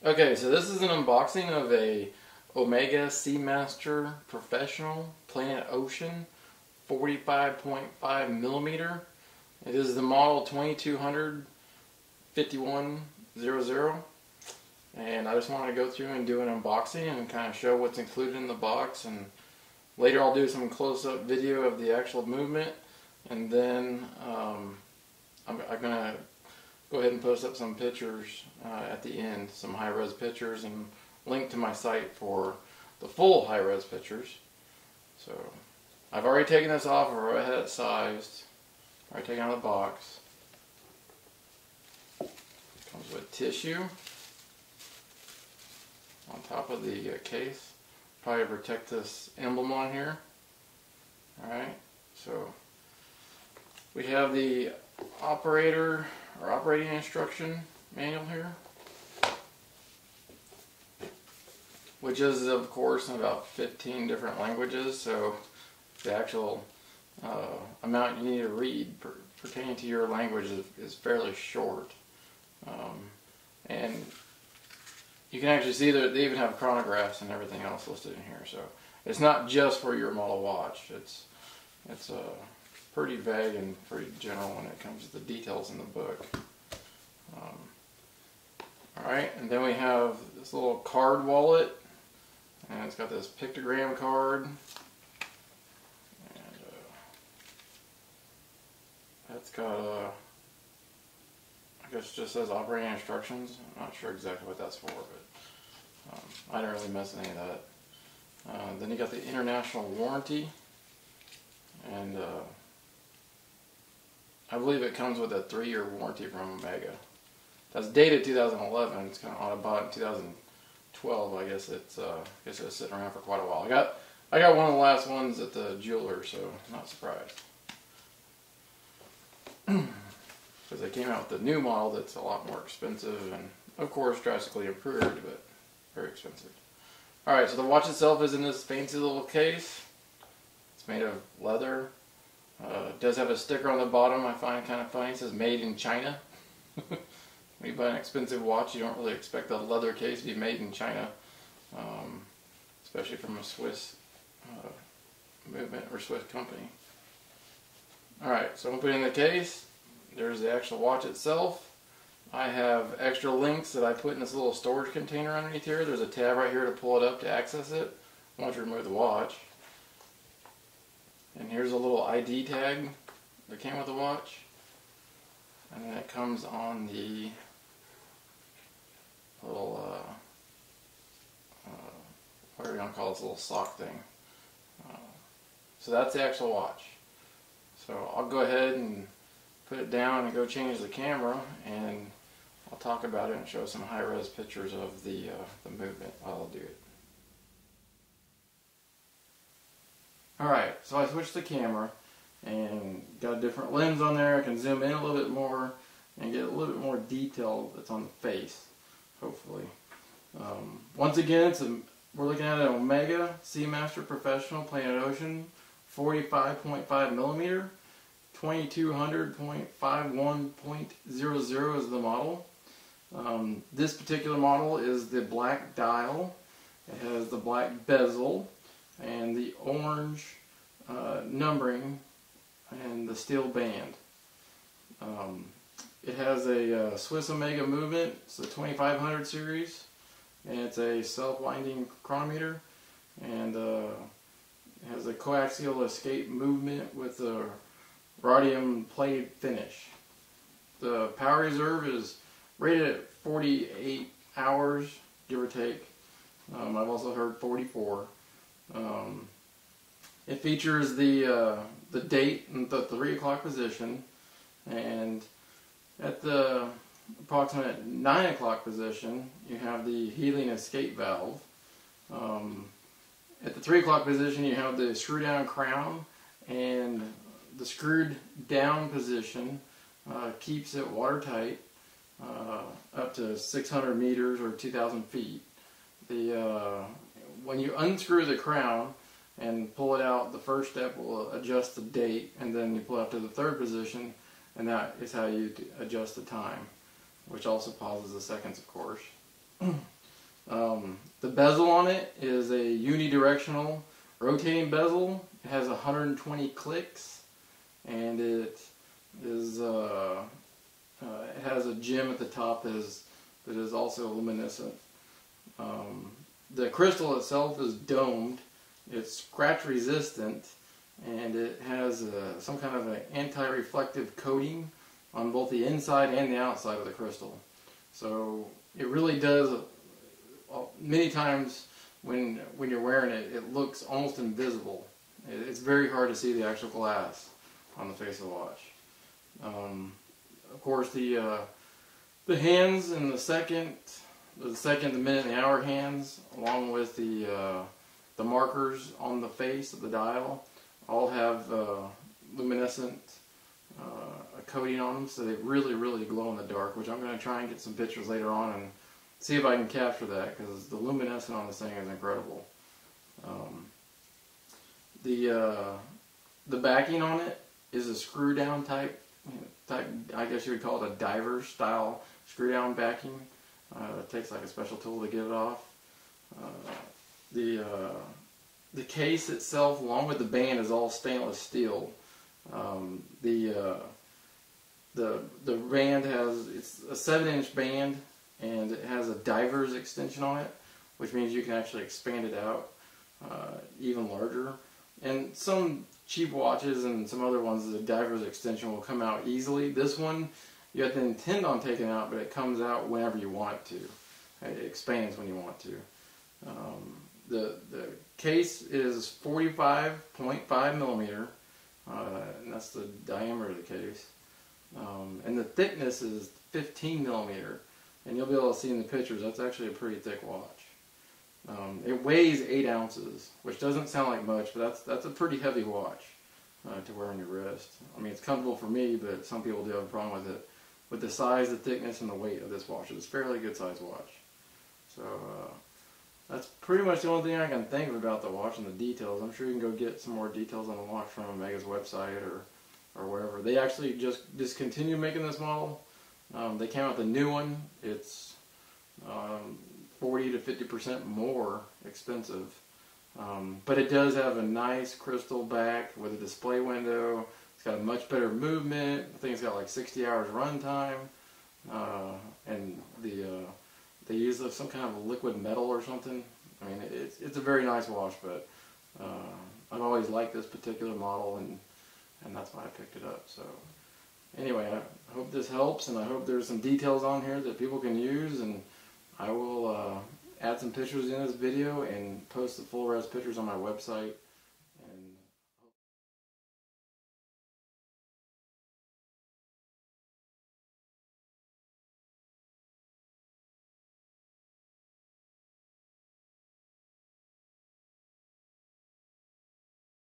Okay, so this is an unboxing of a Omega Seamaster Professional Planet Ocean 45.5 millimeter. It is the model 2200 5100, and I just wanted to go through and do an unboxing and kind of show what's included in the box, and later I'll do some close-up video of the actual movement, and then I'm going to go ahead and post up some pictures at the end, some high-res pictures, and link to my site for the full high-res pictures. So I've already taken this off, I've already had it sized, already taken out of the box. Comes with tissue on top of the case, probably protect this emblem on here. Alright, so we have the operator or operating instruction manual here, which is of course in about 15 different languages, so the actual amount you need to read pertaining to your language is fairly short. And you can actually see that they even have chronographs and everything else listed in here, so it's not just for your model watch. It's pretty vague and pretty general when it comes to the details in the book. Alright, and then we have this little card wallet, and it's got this pictogram card, and that's got I guess it just says operating instructions. I'm not sure exactly what that's for, but I don't really mess with any of that. Then you got the international warranty, and I believe it comes with a 3-year warranty from Omega. That's dated 2011. It's kind of on about in 2012. I guess it's sitting around for quite a while. I got one of the last ones at the jeweler, so I'm not surprised. Because they came out with a new model that's a lot more expensive and, of course, drastically improved, but very expensive. Alright, so the watch itself is in this fancy little case. It's made of leather. It does have a sticker on the bottom I find kind of funny. It says made in China. When you buy an expensive watch, you don't really expect the leather case to be made in China, especially from a Swiss movement or Swiss company. Alright, so I'm going to put it in the case. There's the actual watch itself. I have extra links that I put in this little storage container underneath here. There's a tab right here to pull it up to access it once you remove the watch. And here's a little ID tag that came with the watch. And then it comes on the little, what are we going to call this little sock thing. So that's the actual watch. So I'll go ahead and put it down and go change the camera, and I'll talk about it and show some high-res pictures of the movement while I'll do it. Alright, so I switched the camera and got a different lens on there. I can zoom in a little bit more and get a little bit more detail that's on the face, hopefully. Once again, we're looking at an Omega Seamaster Professional Planet Ocean 45.5 millimeter. 2200.51.00 is the model. This particular model is the black dial. It has the black bezel and the orange numbering and the steel band. It has a Swiss Omega movement. It's the 2500 series, and it's a self-winding chronometer, and it has a Co-Axial Escape movement with a Rhodium-plated finish. The power reserve is rated at 48 hours, give or take. I've also heard 44. It features the date and the 3 o'clock position, and at the approximate 9 o'clock position you have the Helium escape valve. At the 3 o'clock position you have the screw down crown, and the screwed down position keeps it watertight up to 600 meters or 2,000 feet. When you unscrew the crown and pull it out, the first step will adjust the date, and then you pull it up to the 3rd position, and that is how you adjust the time, which also pauses the seconds, of course. The bezel on it is a unidirectional rotating bezel. It has 120 clicks, and it is it has a gem at the top that is also luminescent. The crystal itself is domed. It's scratch resistant, and it has some kind of an anti-reflective coating on both the inside and the outside of the crystal. So it really does, many times when you're wearing it, it looks almost invisible. It's very hard to see the actual glass on the face of the watch. Of course, the hands and the second, the minute, and the hour hands, along with the markers on the face of the dial, all have luminescent coating on them, so they really glow in the dark, which I'm going to try and get some pictures later on and see if I can capture that, because the luminescent on this thing is incredible. The backing on it is a screw down type, I guess you would call it a diver style screw down backing. It takes like a special tool to get it off. The case itself, along with the band, is all stainless steel. The band it's a 7-inch band, and it has a diver's extension on it, which means you can actually expand it out even larger. And some cheap watches and some other ones, the diver's extension will come out easily. This one, you have to intend on taking out, but it comes out whenever you want to. It expands when you want to. The case is 45.5 millimeter, and that's the diameter of the case. And the thickness is 15 millimeter, and you'll be able to see in the pictures that's actually a pretty thick watch. It weighs 8 ounces, which doesn't sound like much, but that's a pretty heavy watch to wear on your wrist. I mean, it's comfortable for me, but some people do have a problem with it. With the size, the thickness, and the weight of this watch, it's a fairly good sized watch. So that's pretty much the only thing I can think of about the watch and the details. I'm sure you can go get some more details on the watch from Omega's website or wherever. They actually just discontinued making this model. They came out with a new one. It's 40 to 50% more expensive. But it does have a nice crystal back with a display window. It's got a much better movement. I think it's got like 60 hours run time. And they use some kind of liquid metal or something. I mean, it's a very nice watch, but I've always liked this particular model, and that's why I picked it up. So anyway, I hope this helps, and I hope there's some details on here that people can use, and I will add some pictures in this video and post the full res pictures on my website.